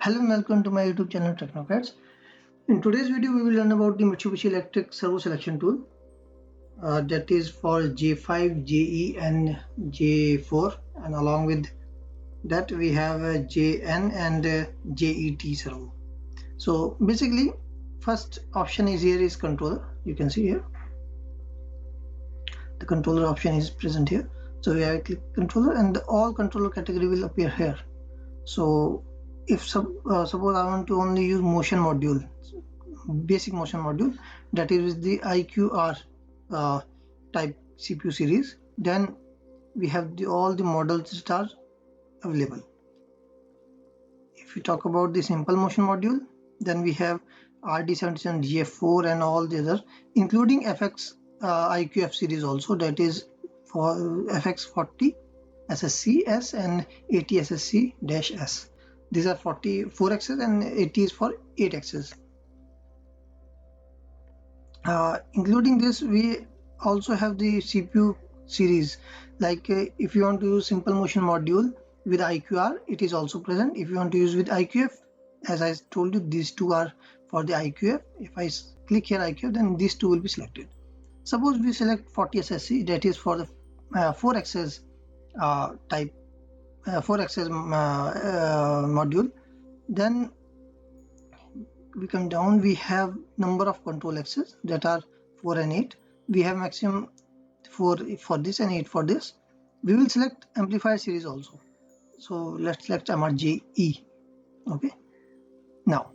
Hello and welcome to my YouTube channel Technocrats. In today's video, we will learn about the Mitsubishi electric servo selection tool that is for J5, JE and J4, and along with that we have JN and JET servo. So basically, first option is here is controller. You can see here the controller option is present here. So we have a click controller and all controller category will appear here. So if suppose I want to only use motion module, basic motion module, that is the IQR type CPU series, then we have all the models that are available. If we talk about the simple motion module, then we have RD77, GF4 and all the other, including FX IQF series also, that is for FX40 SSC-S and 80 SSC-S. These are 44 axis and 80 is for 8 axis. Including this, we also have the CPU series. Like if you want to use simple motion module with IQR, it is also present. If you want to use with IQF, as I told you, these two are for the IQF. If I click here IQF, then these two will be selected. Suppose we select 40 SSC, that is for the 4 axis type 4 axis module. Then we come down, we have number of control axes that are 4 and 8. We have maximum 4 for this and 8 for this. We will select amplifier series also. So let's select MRJE. Okay, now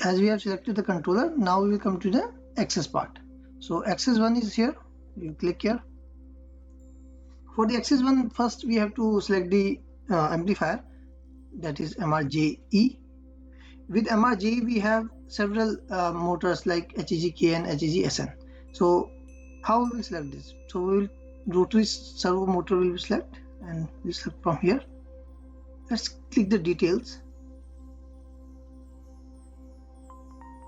as we have selected the controller, now we will come to the axis part. So axis 1 is here. You click here. For the axis 1, first we have to select the amplifier, that is MRJE. With MRJE we have several motors like HEG-K and HEG-SN. So how we will select this? So we will rotary servo motor will be select, and we select from here. Let's click the details.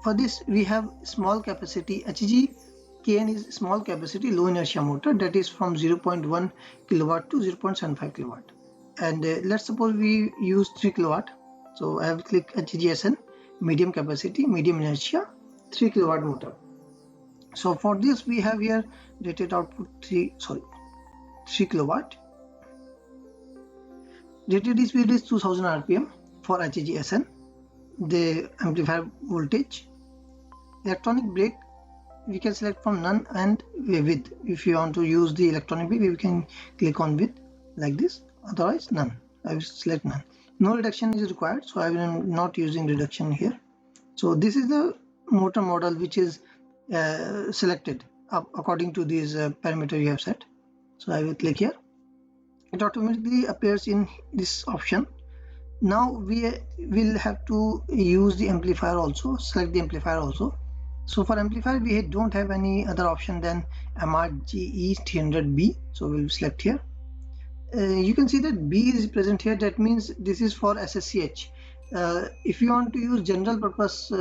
For this we have small capacity. HEG-KN is small capacity low inertia motor, that is from 0.1 kilowatt to 0.75 kilowatt. And let's suppose we use 3 kilowatt. So I will click HEG-SN, medium capacity, medium inertia, 3 kilowatt motor. So for this we have here rated output 3 kilowatt. Rated speed is 2000 rpm for HEG-SN. The amplifier voltage. Electronic brake we can select from none and with. If you want to use the electronic brake, we can click on with like this, otherwise none. I will select none. No reduction is required, so I will not using reduction here. So this is the motor model which is selected according to these parameter you have set. So I will click here. It automatically appears in this option. Now we will have to use the amplifier also, select the amplifier also. So for amplifier we don't have any other option than MRJE 300B. So we will select here. You can see that B is present here. That means this is for SSCH. If you want to use general purpose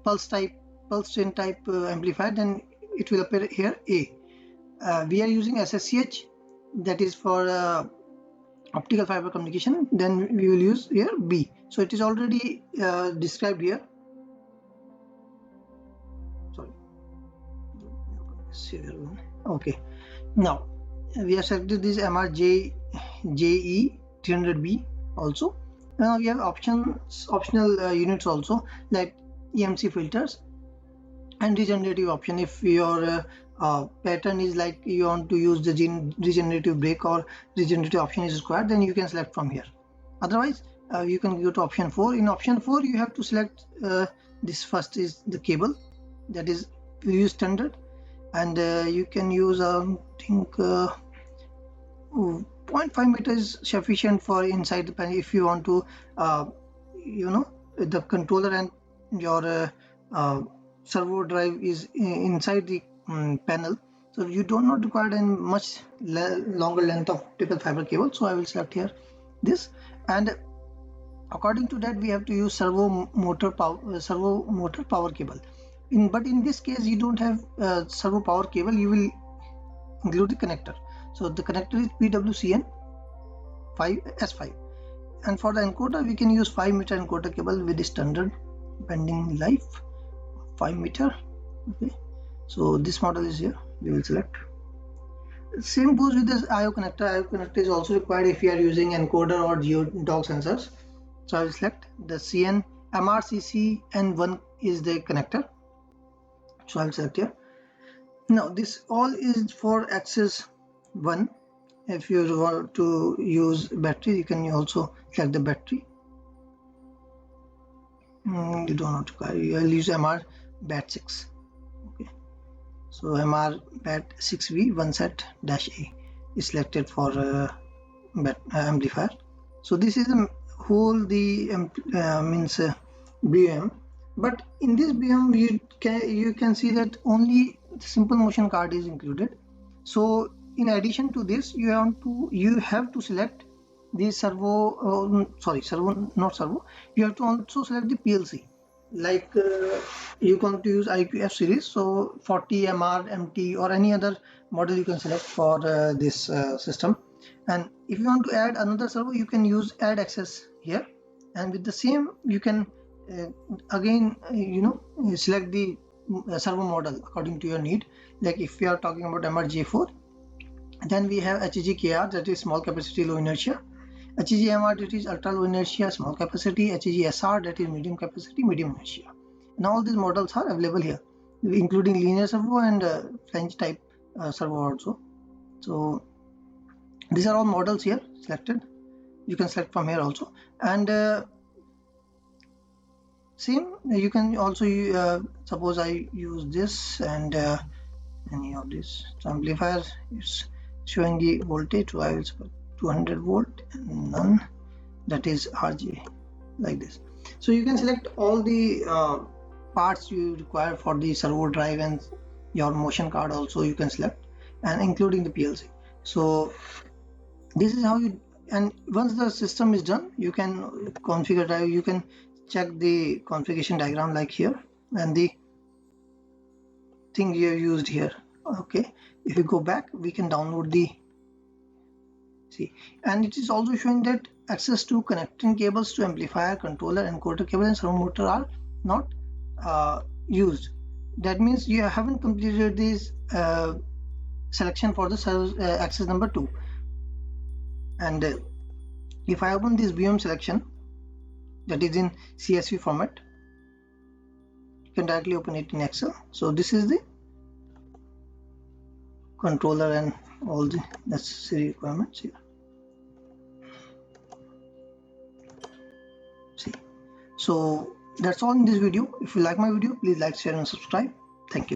pulse train type amplifier, then it will appear here A. We are using SSCH, that is for optical fiber communication, then we will use here B. So it is already described here. Okay, now we have selected this MRJE 300B also. Now we have optional units also, like EMC filters and regenerative option. If your pattern is like you want to use the regenerative brake or regenerative option is required, then you can select from here. Otherwise you can go to option 4. In option 4 you have to select this first is the cable, that is we use standard, and you can use I think 0.5 meters is sufficient for inside the panel. If you want to the controller and your servo drive is inside the panel, so you do not require a much longer length of optical fiber cable. So I will select here this, and according to that we have to use servo motor power cable. But in this case you don't have servo power cable, you will include the connector. So the connector is PWCN 5S5. And for the encoder, we can use 5-meter encoder cable with the standard bending life 5 meter. Okay, so this model is here. We will select. Same goes with this IO connector. IO connector is also required if you are using encoder or geodog sensors. So I will select the CN MRCCN1 is the connector. So I will select here. Now this all is for access 1. If you want to use battery, you can also select the battery. You don't have to carry. You will use MR BAT 6. Okay. So MR BAT 6V 1 set -A is selected for amplifier. So this is the whole BM. But in this BM you can see that only simple motion card is included. So in addition to this, you have to select the servo. You have to also select the PLC. Like you going to use IQF series, so 40 MR, MT, or any other model you can select for this system. And if you want to add another servo, you can use add access here, and with the same you can again select the servo model according to your need. Like if we are talking about MRJ4, then we have HGKR, that is small capacity low inertia, HGMR, that is ultra low inertia small capacity, HGSR, that is medium capacity medium inertia. And all these models are available here, including linear servo and flange type servo also. So these are all models here selected. You can select from here also. And same, you can also suppose I use this and any of this amplifier is showing the voltage, so I will suppose 200 volt and none, that is RJ, like this. So you can select all the parts you require for the servo drive, and your motion card also you can select, and including the PLC. So this is how you, and once the system is done, you can configure, you can check the configuration diagram like here, and the thing you have used here. Okay, if we go back, we can download the and it is also showing that access to connecting cables to amplifier, controller, encoder cable and servo motor are not used. That means you haven't completed this selection for the access number 2. And if I open this BM selection, that is in CSV format, you can directly open it in Excel. So this is the controller and all the necessary requirements here. See, so that's all in this video. If you like my video, please like, share and subscribe. Thank you.